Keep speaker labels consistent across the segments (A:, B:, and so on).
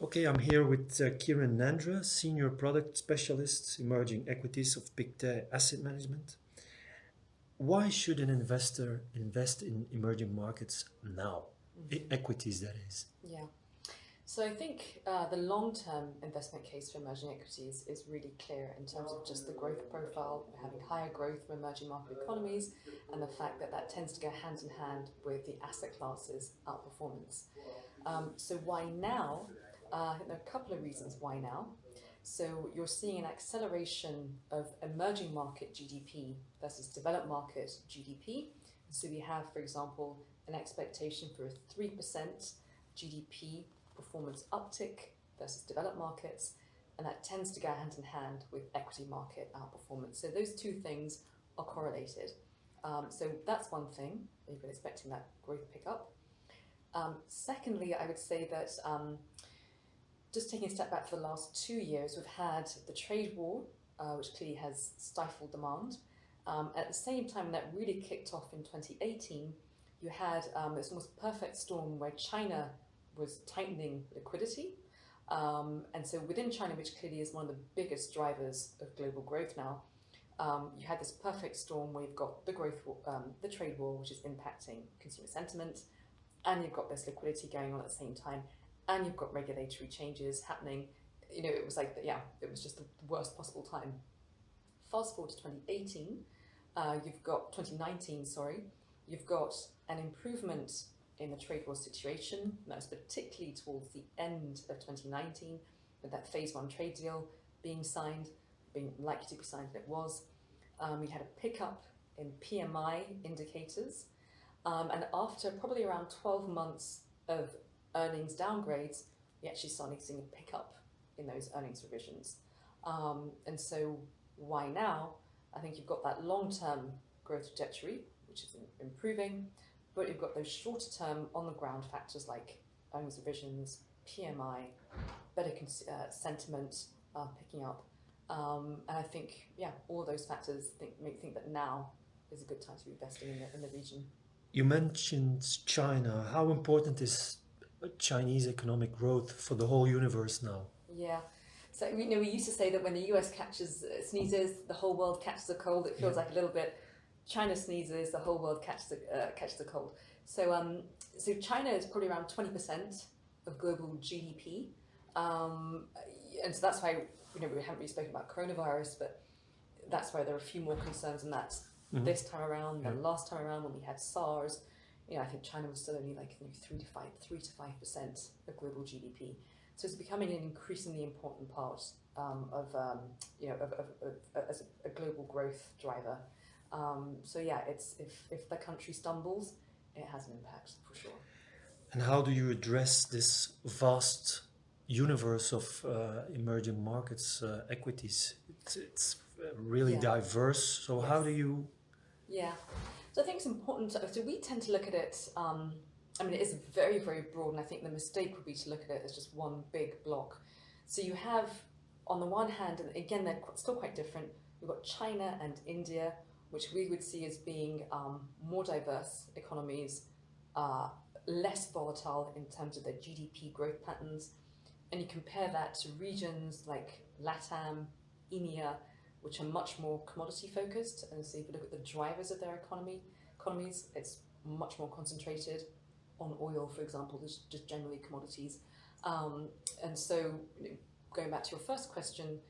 A: Okay, I'm here with Kiran Nandra, Senior Product Specialist, Emerging Equities of Pictet Asset Management. Why should an investor invest in emerging markets now? Equities, that is.
B: Yeah. So I think the long-term investment case for emerging equities is really clear in terms of just the growth profile, having higher growth from emerging market economies, and the fact that that tends to go hand in hand with the asset classes outperformance. So why now? I think there are a couple of reasons why now. So you're seeing an acceleration of emerging market GDP versus developed market GDP. So we have, for example, an expectation for a 3% GDP performance uptick versus developed markets, and that tends to go hand in hand with equity market outperformance. So those two things are correlated. So that's one thing. You've been expecting that growth pickup. Secondly, I would say that just taking a step back for the last 2 years, we've had the trade war, which clearly has stifled demand. At the same time, that really kicked off in 2018. You had this almost perfect storm where China was tightening liquidity. And so within China, which clearly is one of the biggest drivers of global growth now, you had this perfect storm where you've got the the trade war, which is impacting consumer sentiment, and you've got this liquidity going on at the same time, and you've got regulatory changes happening. It was like, yeah, it was just the worst possible time. Fast forward to 2019, sorry, you've got an improvement in the trade war situation. And that was particularly towards the end of 2019, with that phase one trade deal being signed, being likely to be signed, and it was. We had a pickup in PMI indicators. And after probably around 12 months of earnings downgrades, we actually started seeing a pickup in those earnings revisions. And so why now? I think you've got that long-term growth trajectory, which is improving, but you've got those shorter-term on-the-ground factors like earnings revisions, PMI, better sentiment picking up. And I think, yeah, all those factors make me think that now is a good time to be investing in the region.
A: You mentioned China. How important is Chinese economic growth for the whole universe now?
B: Yeah. So we used to say that when the US sneezes, the whole world catches a cold. It
A: Yeah.
B: feels like a little bit. China sneezes, the whole world catches a cold. So China is probably around 20% of global GDP, and so that's why we haven't really spoken about coronavirus, but that's why there are a few more concerns in that this time around than last time around when we had SARS. I think China was still only like 3 to 5% of global GDP. So it's becoming an increasingly important part as a global growth driver. So yeah, if the country stumbles, it has an impact for sure.
A: And how do you address this vast universe of emerging markets equities? It's really
B: Yeah.
A: diverse. So how
B: Yes.
A: do you?
B: Yeah. So I think it's important. So we tend to look at it. I mean, it is very, very broad, and I think the mistake would be to look at it as just one big block. So you have, on the one hand, and again, they're still quite different. We've got China and India, which we would see as being more diverse economies, uh, less volatile in terms of their GDP growth patterns. And you compare that to regions like LATAM, EMEA, which are much more commodity focused. And so if you look at the drivers of their economies, it's much more concentrated on oil, for example, just generally commodities. And so going back to your first question,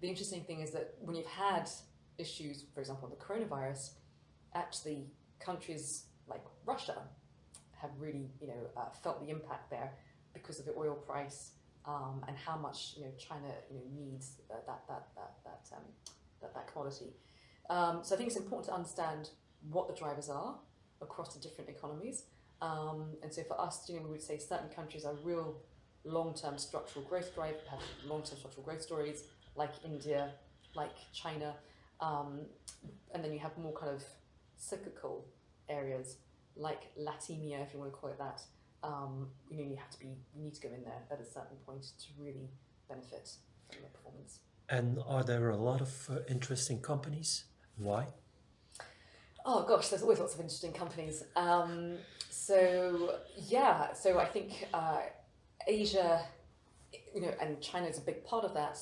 B: the interesting thing is that when you've had issues, for example, the coronavirus, actually countries like Russia have really, felt the impact there because of the oil price, and how much China needs that commodity. So I think it's important to understand what the drivers are across the different economies. And so for us, we would say certain countries are real long-term structural growth have long-term structural growth stories, like India, like China, and then you have more kind of cyclical areas like Latimia, if you want to call it that. You need to go in there at a certain point to really benefit from the performance.
A: And are there a lot of interesting companies? Why?
B: Oh gosh, there's always lots of interesting companies. So I think Asia and China is a big part of that,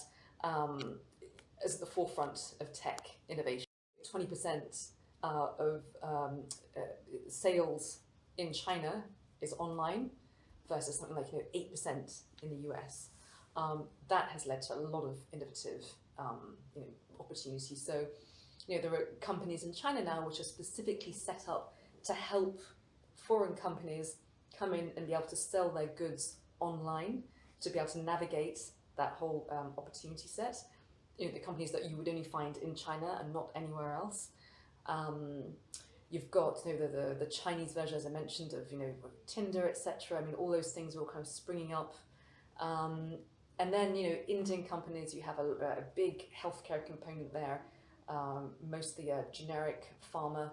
B: is at the forefront of tech innovation. 20% of sales in China is online versus something like 8% in the US. That has led to a lot of innovative opportunities. So there are companies in China now which are specifically set up to help foreign companies come in and be able to sell their goods online, to be able to navigate that whole opportunity set. The companies that you would only find in China and not anywhere else. You've got the Chinese version, as I mentioned, of Tinder, etc. I mean, all those things are all kind of springing up. And then Indian companies, you have a big healthcare component there, mostly a generic pharma.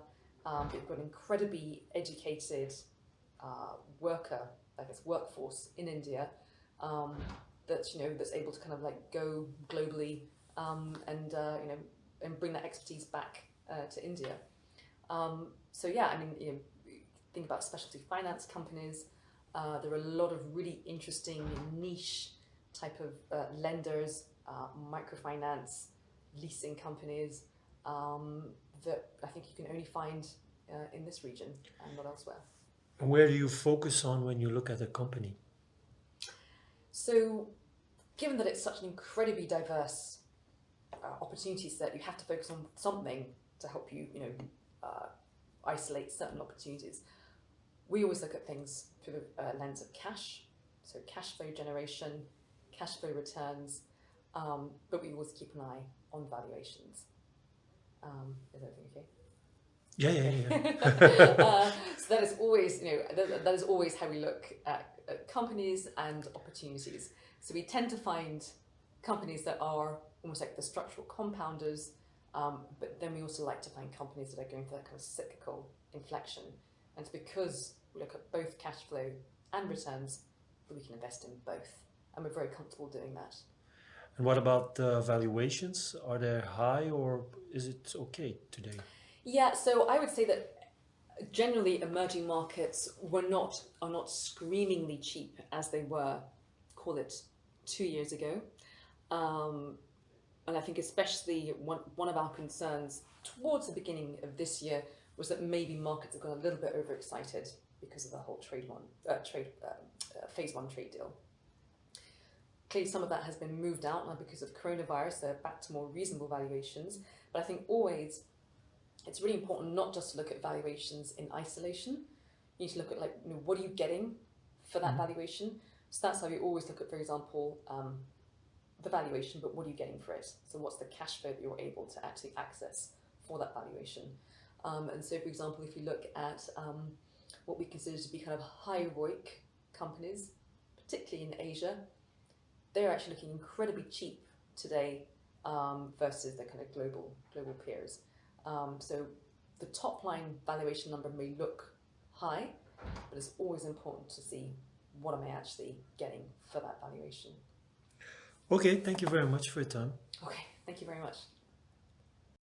B: You've got an incredibly educated workforce in India that's able to kind of like go globally and bring that expertise back to India. So yeah, I mean, think about specialty finance companies. There are a lot of really interesting niche type of lenders, microfinance, leasing companies that I think you can only find in this region and not elsewhere.
A: And where do you focus on when you look at a company?
B: So, given that it's such an incredibly diverse opportunity set, you have to focus on something to help you, isolate certain opportunities. We always look at things through the lens of cash, so cash flow generation, cash flow returns, but we always keep an eye on valuations. Is everything okay?
A: Yeah.
B: So that is always, that is always how we look at companies and opportunities. So we tend to find companies that are almost like the structural compounders, but then we also like to find companies that are going for that kind of cyclical inflection. And it's because we look at both cash flow and returns that we can invest in both. And we're very comfortable doing that.
A: And what about valuations? Are they high or is it okay today?
B: Yeah, so I would say that generally emerging markets are not screamingly cheap as they were, call it 2 years ago. And I think especially one of our concerns towards the beginning of this year was that maybe markets have got a little bit overexcited because of the whole phase one trade deal. Clearly some of that has been moved out now because of coronavirus, they're back to more reasonable valuations. But I think always it's really important not just to look at valuations in isolation. You need to look at what are you getting for that valuation. So that's how you always look at, for example, the valuation, but what are you getting for it? So what's the cash flow that you're able to actually access for that valuation? And so, for example, if you look at what we consider to be kind of high ROIC companies, particularly in Asia, they're actually looking incredibly cheap today versus their kind of global peers. So the top line valuation number may look high, but it's always important to see what am I actually getting for that valuation.
A: Okay, thank you very much for your time.
B: Okay, thank you very much.